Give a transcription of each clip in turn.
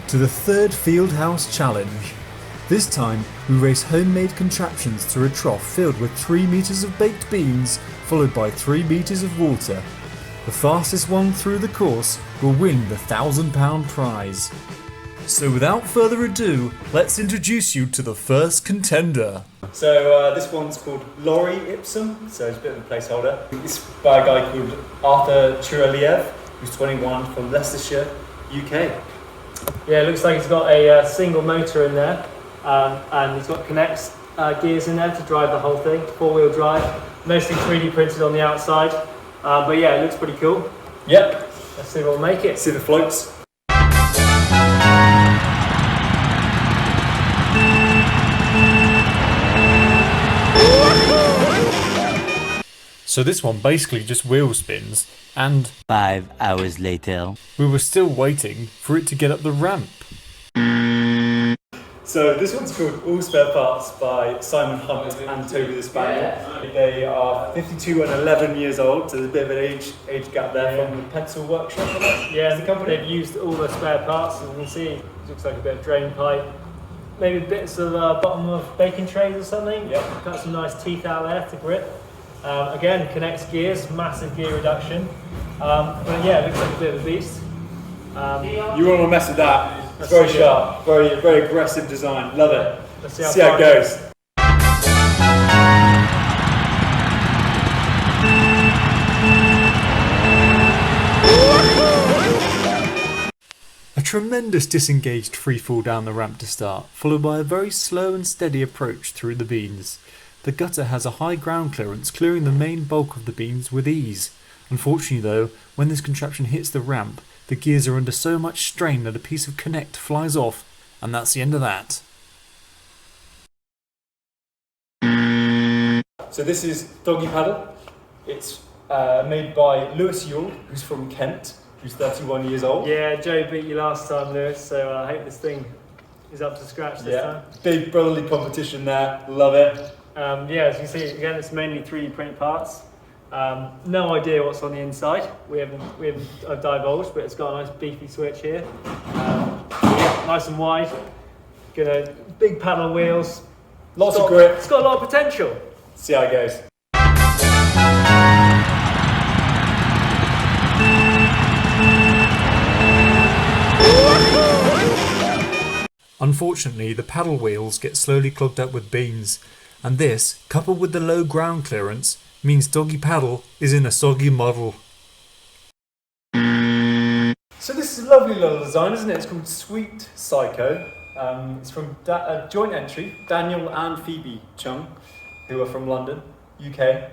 to the third Fieldhouse Challenge. This time, we race homemade contraptions through a trough filled with 3 meters of baked beans, followed by 3 meters of water. The fastest one through the course will win the £1,000 prize. So without further ado, let's introduce you to the first contender. So this one's called Laurie Ipsum, so it's a bit of a placeholder. It's by a guy called Arthur Churaliev, who's 21, from Leicestershire, UK. Yeah, it looks like he's got a single motor in there, and he's got connects gears in there to drive the whole thing, 4-wheel drive, mostly 3D printed on the outside, but yeah, it looks pretty cool. Yep. Let's see if we'll make it. See the floats. So this one basically just wheel spins, and 5 hours later, we were still waiting for it to get up the ramp. So this one's called All Spare Parts by Simon Hunt and Toby the Spaniel. They are 52 and 11 years old, so there's a bit of an age gap there from the pencil workshop. Yeah, the company they've used all the spare parts, as you can see. It looks like a bit of drain pipe, maybe bits of bottom of baking trays or something. Yep. Got some nice teeth out there to grip. Again, connects gears, massive gear reduction. But yeah, it looks like a bit of a beast. You won't want to mess with that. It's very sharp, very aggressive design. Love it. Let's see how it goes. A tremendous disengaged freefall down the ramp to start, followed by a very slow and steady approach through the beans. The gutter has a high ground clearance, clearing the main bulk of the beans with ease. Unfortunately though, when this contraption hits the ramp, the gears are under so much strain that a piece of connect flies off, and that's the end of that. So this is Doggy Paddle. It's made by Lewis Yule, who's from Kent, who's 31 years old. Yeah, Joe beat you last time, Lewis, so I hope this thing is up to scratch this time. Big brotherly competition there, love it. Yeah, as you see, again, it's mainly 3D printed parts. No idea what's on the inside. We haven't divulged, but it's got a nice beefy switch here. Yeah, nice and wide. Big paddle wheels. Lots of grip. It's got a lot of potential. See how it goes. Unfortunately, the paddle wheels get slowly clogged up with beans, and this, coupled with the low ground clearance, means Doggy Paddle is in a soggy muddle. So this is a lovely little design, isn't it? It's called Sweet Psycho. It's from a joint entry, Daniel and Phoebe Chung, who are from London, UK.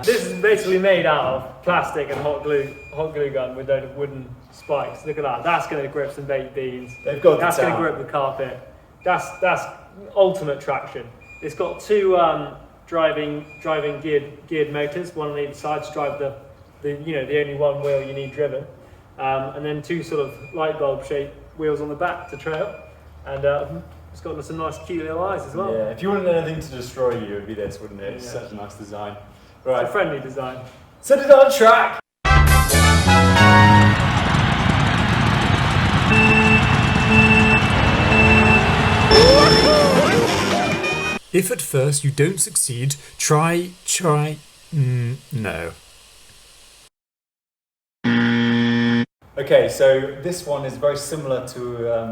This is basically made out of plastic and hot glue gun with those wooden spikes. Look at that. That's going to grip some baked beans. They've got That's going to grip the carpet. That's ultimate traction. It's got 2 driving geared motors, one on either side to drive the only one wheel you need driven, and then 2 sort of light bulb shaped wheels on the back to trail, and it's got some nice cute little eyes as well. Yeah, if you wanted anything to destroy you, it would be this, wouldn't it? It's such a nice design. Right, It's a friendly design. set it on track. If at first you don't succeed, try, no. Okay, so this one is very similar to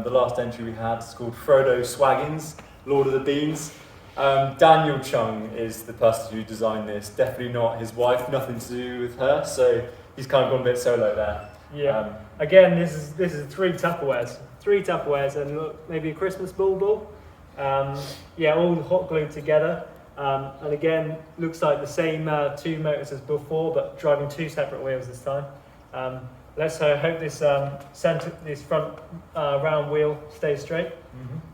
the last entry we had. It's called Frodo Swaggins, Lord of the Beans. Daniel Chung is the person who designed this. Definitely not his wife, nothing to do with her. So he's kind of gone a bit solo there. Yeah. Again, this is 3 Tupperwares, and look, maybe a Christmas ball. Yeah, all hot glued together. And again, looks like the same 2 motors as before, but driving 2 separate wheels this time. Let's hope this front round wheel stays straight.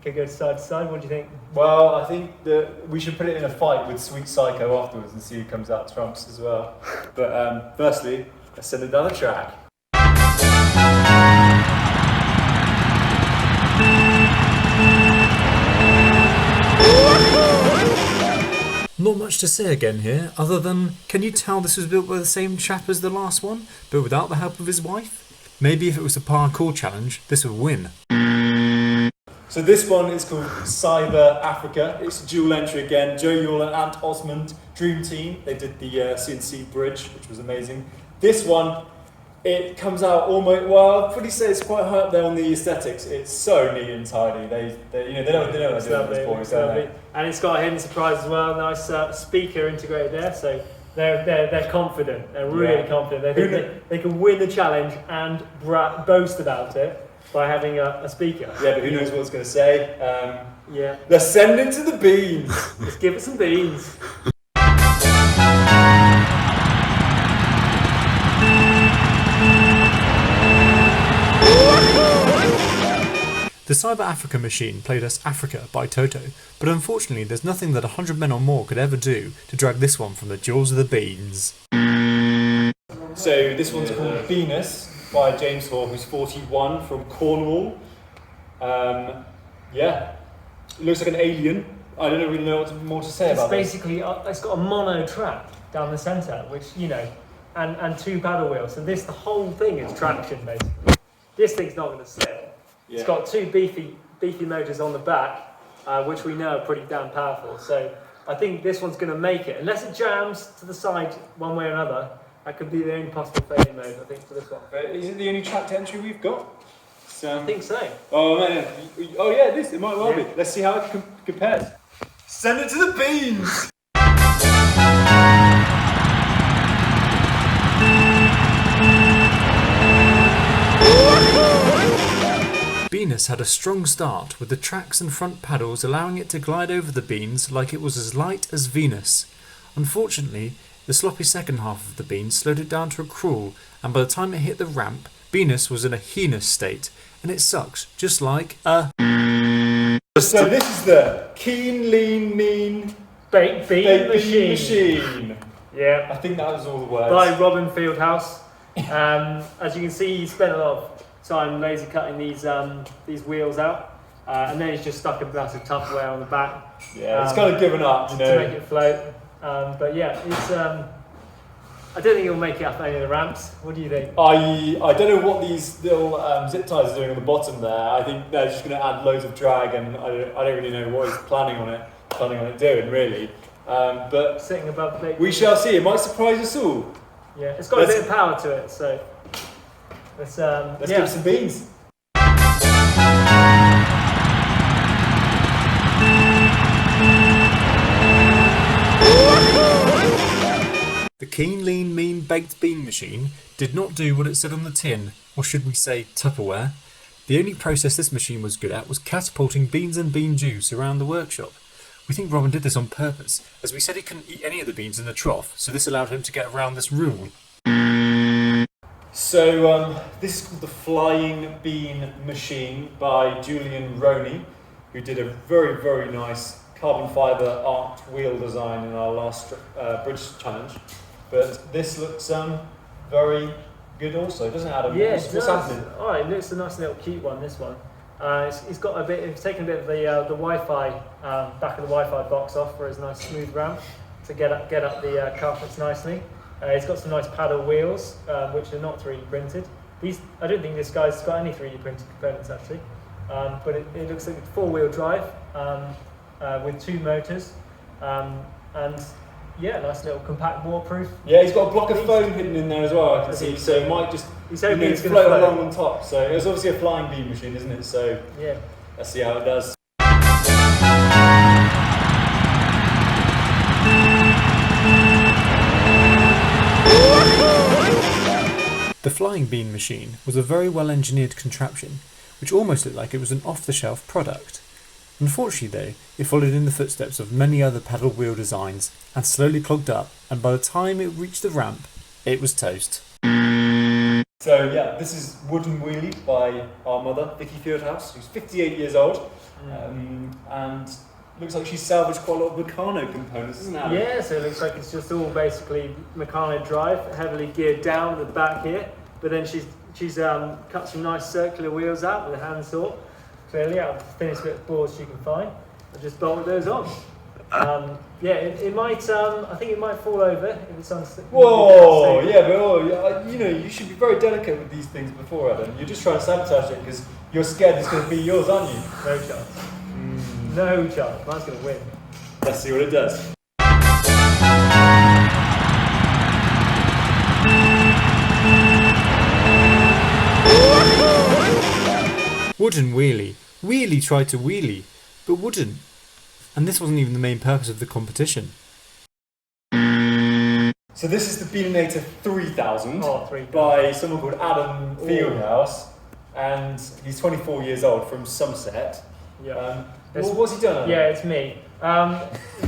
Can go side to side. What do you think? Well, I think that we should put it in a fight with Sweet Psycho afterwards and see who comes out trumps as well. But firstly, let's send it down the track. Not much to say again here, other than, can you tell this was built by the same chap as the last one, but without the help of his wife? Maybe if it was a parkour challenge, this would win. So this one is called Cyber Africa. It's a dual entry again. Joe Yule and Ant Osmond, Dream Team. They did the CNC bridge, which was amazing. This one, it comes out almost, well, I'd probably say it's quite high up there on the aesthetics. It's so neat and tidy. They know what they're doing at this point, don't they? And it's got a hidden surprise as well. Nice speaker integrated there, so they're confident. They're really confident. They think they can win the challenge and boast about it by having a speaker. Yeah, but who knows what it's going to say? Yeah. Let's send it to the beans. Let's give it some beans. The Cyber Africa machine played us Africa by Toto, but unfortunately there's nothing that 100 men or more could ever do to drag this one from the jaws of the beans. So this one's called Venus by James Hoare, who's 41, from Cornwall. Yeah, it looks like an alien. I don't really know what more to say about it. It's basically, it's got a mono track down the centre, which, and two paddle wheels. And the whole thing is traction, basically. This thing's not going to slip. Yeah. It's got two beefy motors on the back, which we know are pretty damn powerful. So I think this one's going to make it. Unless it jams to the side one way or another, that could be the only possible failure mode, I think, for this one. Is it the only tracked entry we've got? I think so. Oh man! Oh yeah, it might well be. Let's see how it compares. Send it to the beans. Venus had a strong start, with the tracks and front paddles allowing it to glide over the beans like it was as light as Venus. Unfortunately, the sloppy second half of the beans slowed it down to a crawl, and by the time it hit the ramp, Venus was in a heinous state, and it sucks, just like a... So this is the Keen, Lean, Mean Baked Bean Machine. Yeah. I think that was all the words. By Robin Fieldhouse. As you can see, he spent a lot of time laser cutting these wheels out, and then he's just stuck a massive Tupperware on the back. Yeah, it's kind of given up, to make it float. But yeah, it's. I don't think it'll make it up any of the ramps. What do you think? I don't know what these little zip ties are doing on the bottom there. I think they're just going to add loads of drag, and I don't really know what he's planning on it doing really. But sitting above the we shall see. It might surprise us all. Yeah, it's got a bit of power to it, so let's give it some beans. The Keen, Lean, Mean Baked Bean Machine did not do what it said on the tin, or should we say Tupperware. The only process this machine was good at was catapulting beans and bean juice around the workshop. We think Robin did this on purpose, as we said he couldn't eat any of the beans in the trough, so this allowed him to get around this rule. So this is called the Flying Bean Machine by Julian Roney, who did a very, very nice carbon fibre arched wheel design in our last bridge challenge. But this looks very good also, doesn't it, Adam? Yeah, what's happening? Oh, it looks a nice little cute one, this one. It's got a bit, it's taken a bit of the Wi-Fi, back of the Wi-Fi box off for his nice smooth ramp to get up the carpets nicely. It's got some nice paddle wheels, which are not 3D printed. I don't think this guy's got any 3D printed components actually, but it looks like it's 4-wheel drive with 2 motors, and yeah, nice little compact waterproof. Yeah, he's got a block of foam hidden in there as well, I can see, so it might just float along on top. So it's obviously a flying bean machine, isn't it? So yeah, let's see how it does. The Flying Bean Machine was a very well engineered contraption, which almost looked like it was an off-the-shelf product. Unfortunately though, it followed in the footsteps of many other paddle wheel designs and slowly clogged up, and by the time it reached the ramp, it was toast. So yeah, this is Wooden Wheelie by our mother, Vicky Fieldhouse, who's 58 years old, and looks like she's salvaged quite a lot of Meccano components, isn't it? Yeah, so it looks like it's just all basically Meccano drive, heavily geared down at the back here, but then she's cut some nice circular wheels out with a handsaw. Clearly out of the thinnest bit of boards she can find, and just bolted those on. Yeah, it might. I think it might fall over if it's on. Whoa! Yeah, but you know, you should be very delicate with these things before, Adam. You're just trying to sabotage it because you're scared it's going to be yours, aren't you? No chance. No chance. Mine's going to win. Let's see what it does. Wouldn't wheelie. Wheelie tried to wheelie, but wouldn't. And this wasn't even the main purpose of the competition. So this is the Beaninator 3000 3,000. by someone called Adam Fieldhouse, and he's 24 years old from Somerset. Yeah. What's he done? Adam? Yeah, it's me.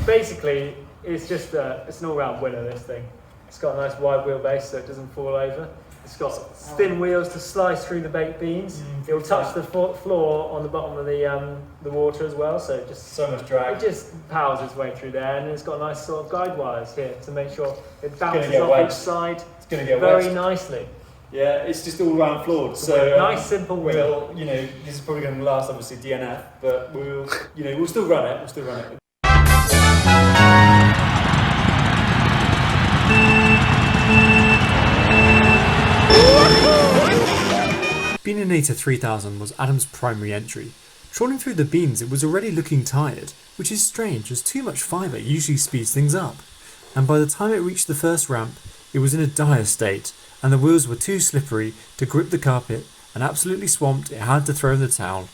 Basically, it's just it's an all-round winner. This thing. It's got a nice wide wheelbase, so it doesn't fall over. It's got thin wheels to slice through the baked beans. It will touch the floor on the bottom of the water as well, so just so much drag. It just powers its way through there, and it's got nice sort of guide wires here to make sure it bounces off each side. It's going to get very wedged. Nicely. Yeah, it's just all round floored. So nice, simple wheel. You know, this is probably going to last obviously DNF, but we'll still run it. We'll still run it. Beaninator 3000 was Adam's primary entry. Trawling through the beans, it was already looking tired, which is strange as too much fibre usually speeds things up. And by the time it reached the first ramp, it was in a dire state, and the wheels were too slippery to grip the carpet, and absolutely swamped it had to throw in the towel.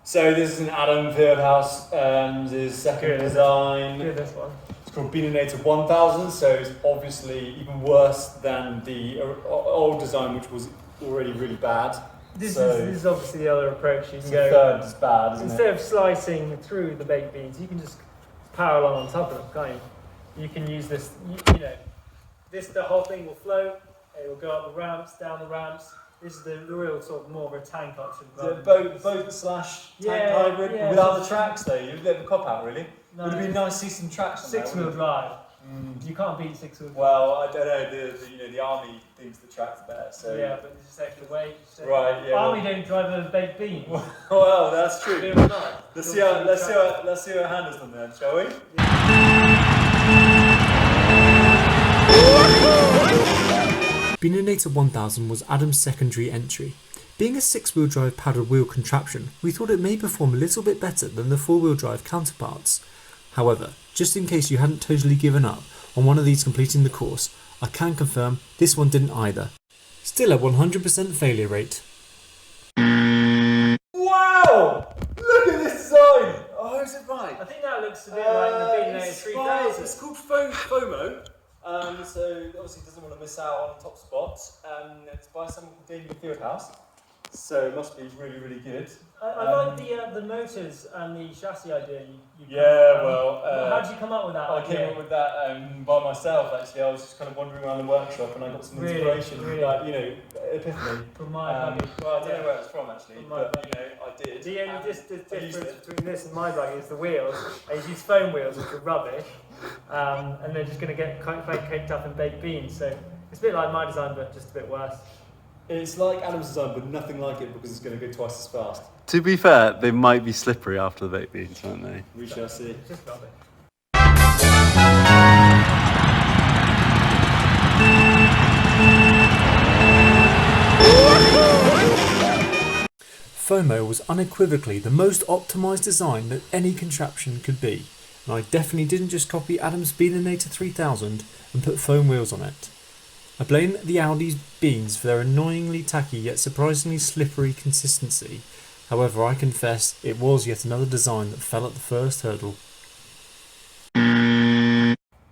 So this is an Adam Fieldhouse, his second design. Good, this one. It's called Beaninator 1000, so it's obviously even worse than the old design, which was already really bad. This is obviously the other approach. You can go third is bad, isn't instead of slicing through the baked beans, you can just power along on top of them, can't you? You can use this. You know, the whole thing will float. It will go up the ramps, down the ramps. This is the real sort of more of a tank option. Boat /tank hybrid without the tracks though. You're a bit of a cop out, really. No. Would it be nice to see some tracks on 6-wheel drive. You can't beat 6-wheel drive. Well, I don't know. The army thinks the tracks better. So yeah, but it's just extra weight. Right. Yeah. Army don't drive a baked bean. Well, that's true. Let's see how it handles them then, shall we? Beaninator 1000 was Adam's secondary entry. Being a 6-wheel drive paddle wheel contraption, we thought it may perform a little bit better than the 4-wheel drive counterparts. However, just in case you hadn't totally given up on one of these completing the course, I can confirm this one didn't either. Still a 100% failure rate. Wow! Look at this design! Oh, is it right? I think that looks a bit like the Beaninator 3000. It's called FOMO. So obviously doesn't want to miss out on the top spots. It's by someone called David Fieldhouse. So it must be really, really good. I like the motors and the chassis idea. How did you come up with that? I came up with that by myself actually. I was just kind of wandering around the workshop and I got some inspiration, like, epiphany. From my buggy. Well, I don't know where it's from actually, but I did. The only difference between this and my buggy is the wheels. I use foam wheels, which are rubbish, and they're just going to get quite caked up in baked beans. So it's a bit like my design, but just a bit worse. It's like Adam's design, but nothing like it because it's going to go twice as fast. To be fair, they might be slippery after the baked beans, won't they? We shall see. Just rubbish. FOMO was unequivocally the most optimised design that any contraption could be, and I definitely didn't just copy Adam's Beaninator 3000 and put foam wheels on it. I blame the Audi's beans for their annoyingly tacky yet surprisingly slippery consistency. However, I confess it was yet another design that fell at the first hurdle.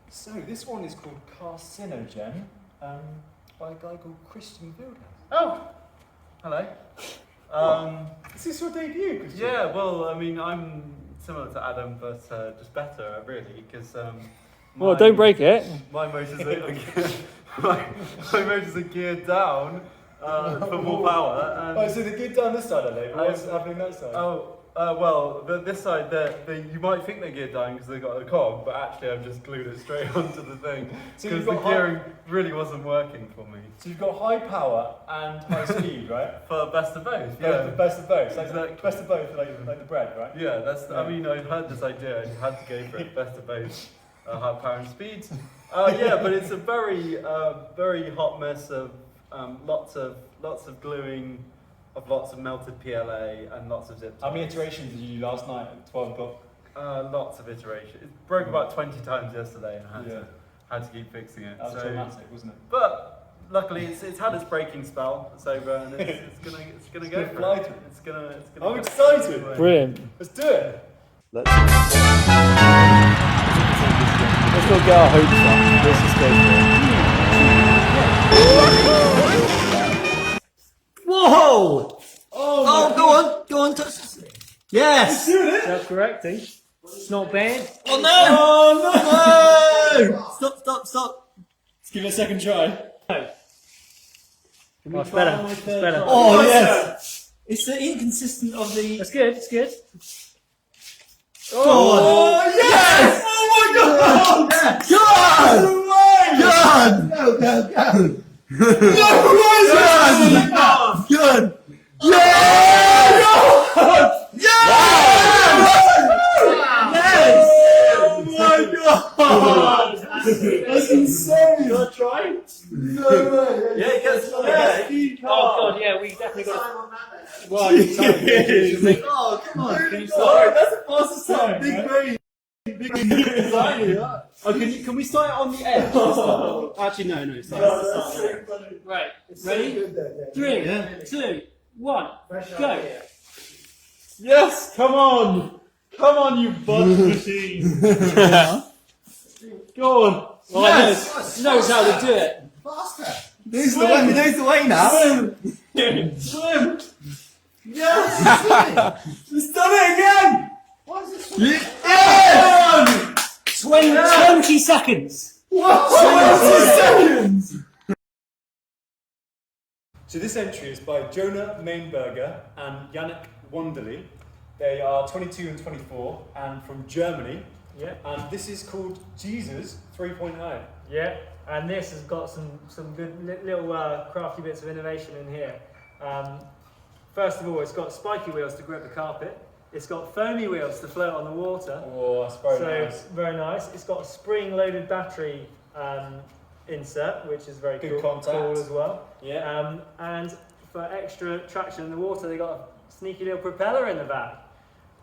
So this one is called Carcinogen, by a guy called Christian Fieldhouse. Oh, hello. Is this your debut, Christian? Yeah, well, I mean, I'm similar to Adam, but just better, really, because... well, don't break it. My motors are my motors are geared down, for more power. Oh, so the geared down this side, are they? But what's happening that side? Well, this side, you might think they're geared down because they've got a cog, but actually I've just glued it straight onto the thing So because you've the got gearing really wasn't working for me. So you've got high power and high speed, right? For best of both, The best of both. Like, Exactly. Best of both, like the bread, right? Yeah, I mean, I had this idea and you had to go for it, best of both, high power and speed. Yeah, but it's a very hot mess of lots of gluing, of lots of melted PLA and lots of zip ties. How many iterations did you do last night at 12 o'clock? Lots of iterations. It broke about 20 times yesterday and I had to keep fixing it. That was dramatic, wasn't it? But luckily, it's had its breaking spell. It's over and it's gonna go for it. It's gonna. I'm go excited. for it. Brilliant. Let's do it. Let's not get our hopes up. Let's just go for it. Whoa! Oh, go on, touch this. Yes! Self-correcting. It's not bad. Oh no! No! Stop. Let's give it a second try. Much better. It's better. Oh yes! It's the inconsistent of the... That's good. It's good. Oh yes! Oh my god! God! God! Good! Yes! Yes! Oh my god! That's insane! You want to try? No way! Yeah, it gets Oh god, yeah, we definitely got to... Well, Oh, come on! Can you start? That's the fastest time! Big brain! Oh, can we start it on the edge? Actually, no. Right, ready? 3, 2, 1, go! Yes! Come on! Come on, you bunch machine! Go on! Yes! He knows how to do it. There's the way now! Swim! Yes! He's done it again! Yes! 20 seconds! 20 seconds! So this entry is by Jona, Mainberger and Yannick, Wunderle. They are 22 and 24 and from Germany. Yeah. And this is called Jesus 3.0. Yeah, and this has got some good little crafty bits of innovation in here. First of all, it's got spiky wheels to grip the carpet. It's got foamy wheels to float on the water. Oh, that's very nice. Very nice. It's got a spring-loaded battery insert, which is very Good cool, contact. cool as well. Yeah. And for extra traction in the water, they got a sneaky little propeller in the back.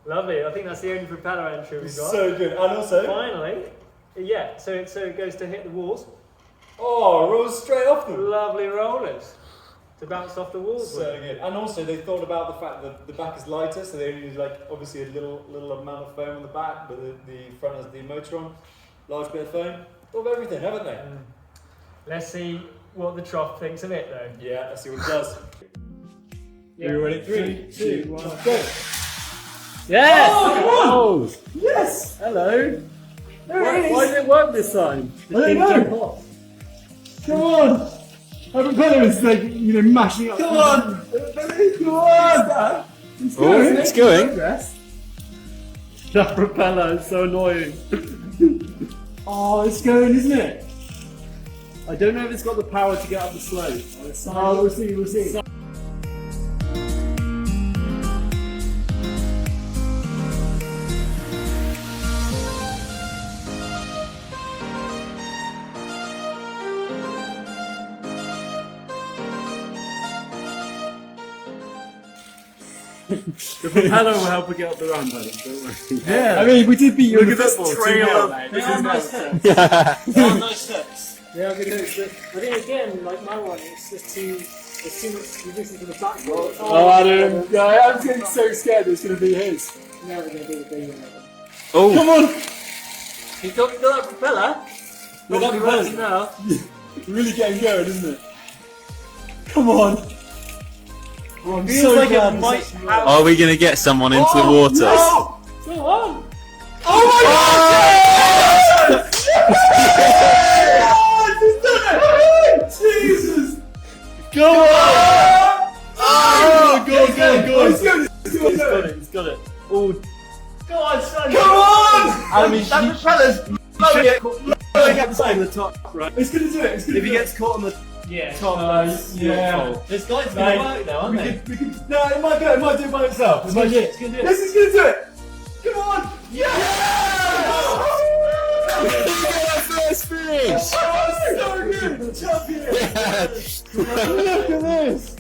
Lovely. I think that's the only propeller entry we've got. So good. And also, Finally, yeah. So it goes to hit the walls. oh, rolls straight off them. Lovely rollers to bounce off the walls So with. good. And also they thought about the fact that the back is lighter, so they only use like obviously a little amount of foam on the back, but the front has the motor on. Large bit of foam. Thought of everything, haven't they? Let's see what the trough thinks of it, though. Yeah, let's see what it does. Yeah. You ready? 3, 2, 1, go. Yes! Oh! Yes! Hello! There it Why is! did it work this time? I don't know! Come on! I propeller is like, mashing up. Come on! Come on! It's going. it's going. Progress. That propeller is so annoying. Oh, it's going, isn't it? I don't know if it's got the power to get up the slope. Oh, we'll see. The propeller will help her get up the ramp, Adam, don't worry. Yeah. I mean, we did beat you in the this football. trail 2-0, of- mate. They This are is nice nice. steps. Yeah. They are nice steps. Yeah, I think I think again, like my one, it's just too much. You listen to the backboard. Oh, Adam. Yeah, I'm getting so scared it's going to be his. Now we're going to do the big one. Oh. Come on! You got that propeller? Well, that Probably propeller's working now. really getting going, isn't it? Come on! Oh, I'm Feels so like glad it this might actually have- Are we going to get someone into the water? No! Go on. Oh my god! Yes! He's done it! Jesus! Go on! Oh, go, go. He's got it. He's got it. Oh, Go on, son. Come on! I mean, That propeller's blowing up the top, right? It's gonna do it. It's gonna if he gets caught on the Yeah. top, that's yeah. your fault. This guy's going to work now, aren't they? No, it might go. It might do it by itself. It's going to do it. It's going to do it. This is gonna do it. Come on! Yes! First finish! Oh, so good! Champion! Look at this!